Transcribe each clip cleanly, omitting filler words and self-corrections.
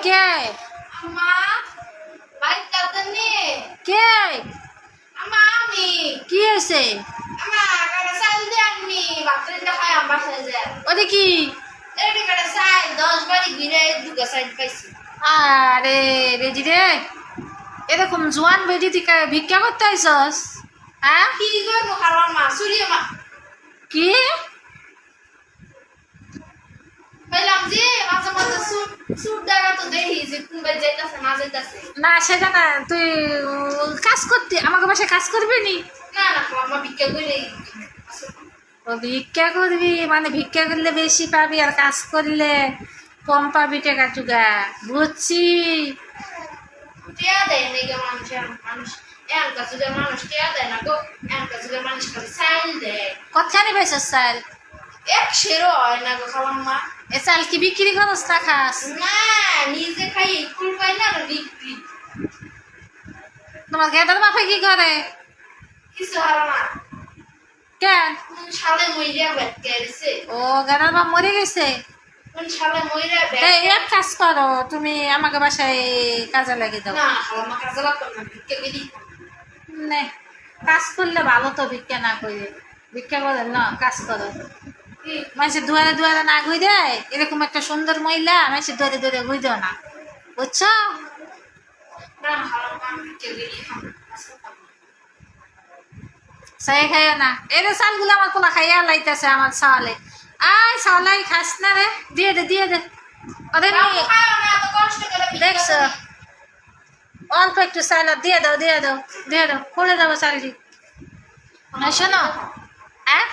কে আম্মা বাইক কাটনি কে আম্মা আমি কি হয়েছে? আম্মা কাটা সাইল দে আমি বাপরে দেখাই আম্মা সাইজে ওরে কি? এডি কাটা সাইল 10 বাড়ি ঘুরে দুগা সাইল পাইছি। আরে বেজি রে, এরকম জোয়ান বেজি তুই ভিক্ষা করতে আইসস? হ্যাঁ কি করবো খালাম মা সুরিয়ে মা কি বললাম যে মাঝে মাঝে সুট সুট দেখা তো দেখি যে কোন বাই যাইতাছে না যাইতাছে। না সেটা না, তুই কাজ করতে আমাকে বাসায় কাজ করবি নি? না না আম্মা ভিক্ষা করে ও ভিক্ষা করবি মানে ভিক্ষা করলে বেশি পাবি আর কাজ করলে কম পাবি টাকা টুকা, বুঝছি। টিয়া দেয় না গো মানুষ মানুষ এমন যুগের মানুষ টিয়া দেয় না গো, এমন যুগের মানুষ খালি সাইল দেয়। কতখানি বেসস চাল? এক সেরো হয় না গো খালাম মা। এ চাল কি বিক্রি করস না খাস? না নিজে খাই ফুল পাই না আর বিক্রি তোমার গেদার বাপে কি করে? কিছু হারা না কেন? কোন সালে মইরা বেট গেছে, ও গেদার বাপ মরে গেছে? কোন সালে মইরা বেট তাই এক কাজ করো, তুমি আমাকে বাসায় কাজে লাগিয়ে দাও। না খালাম মা কাজে লাগতাম না ভিক্ষা করি। নে, কাজ করলে ভালো তো, ভিক্ষা না করে। ভিক্ষা করে না, কাজ করো। মানুষের দুয়ারে দুয়ারে না ঘুই দেয়, এরকম একটা সুন্দর মহিলা মানুষের দুয়ারে দুয়ারে ঘুই দেও না, বুঝছো? না খালাম মা ভিক্ষা করি সাই খাইও না, এই রে চালগুলো আমার কোলা খাইয়া লাইতেছে আমার চালে। আয় চালাই খাস না রে, দিয়ে দে দিয়ে দে। ওদের নিয়ে দেখছো অল্প একটু চাল দিয়ে দাও দিয়ে দাও দিয়ে দাও, করে দেবো চালটি। শোনো, হ্যাঁ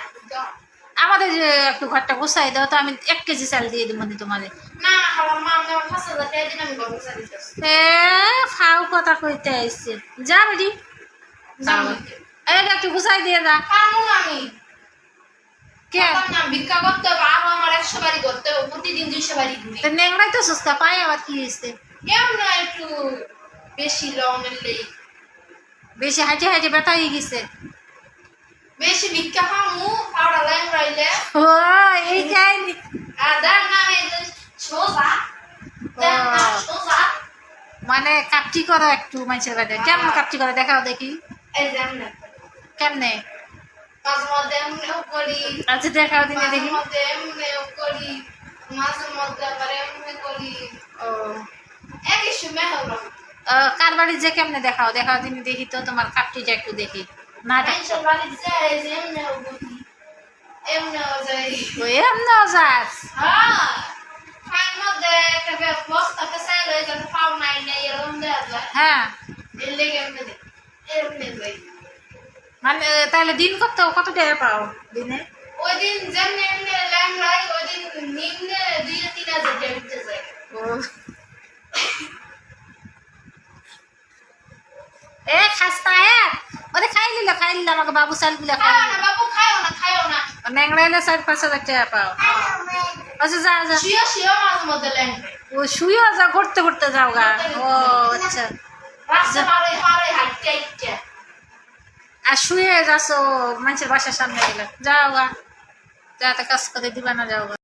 আমাদের যে একটু ঘরটা গুছাই দাও তো, আমি 1 কেজি চাল দিয়ে দেবো তোমাদের। না খালাম মা আমি 5,000 টাকা দিন আমি গল্প চালিয়েছি। এ ফাও কথা কইতে আইছে, যা বেটি একটু গুছাই দিয়ে যা। পারবো না আমি কে পারলাম না, ভিক্ষা করতে হবে আরো আমার 100 বাড়ি করতে হবে, প্রতিদিন 200 বাড়ি ঘুরি। তো নেংড়াই তো সুস্কা পাই, আবার কি হয়েছে? কেমন না একটু বেশি লং এলেই বেশি হাইটে হাইটে ব্যথা হয়ে গেছে। বেশি ভিক্ষা খামু পাউডার লাইন রাইলে ও এই কাহিনি। আর দেন না এই যে সোজা দেন না সোজা মানে কাপটি করো একটু মানুষের বাড়ি, কেমন কাপটি করে দেখাও দেখি এই দেন না কেমনে। মাঝে মধ্যে এমনিও করি, আচ্ছা দেখাও দিনে মাঝে দেখি। মধ্যে এমনিও করি, মাঝে মধ্যে আবার এমনি করি, ও একই সময় হলো কার বাড়ির যে কেমনে দেখাও দেখাও দিনে দেখি তো, তোমার কাপটিটা একটু দেখি না। মানুষের বাড়ি যায় যে এমনিও বলি এমনিও যাই। ওই এমন যাস? হ্যাঁ ফাইন মধ্যে একটা বস্তা পেছাই লয়ে যাতে পাও নাই নাই এরকম দেওয়া যায়, হ্যাঁ এর লেগে এমনি দেয় এমনি যাই। মানে তাহলে দিন কত টাকা পাও দিনে? ওই দিন যেমনি এমনি ল্যাং লাই ওই দিন নিম্নে 2-3 হাজার টাকা উঠতে যায়। ও এ খাস্তা ওরে খাই নিল আমাকে বাবু চালগুলো খাই খাও না বাবু খাও না ন্যাংড়াইলে 4-5 হাজার টাকা পাও। আচ্ছা যা যা, শিও শিও মাঝে মধ্যে ল্যাং ও শুয়েও যা, ঘুরতে ঘুরতে যাও গা। ও আচ্ছা, রাস্তা পারে পারে হাঁটতে হাঁটতে আর শুয়ে যাচ্ছ মানুষের বাসার সামনে গেলে, যাও গা, যাতে কাজ করে দিবা না, যাও গা।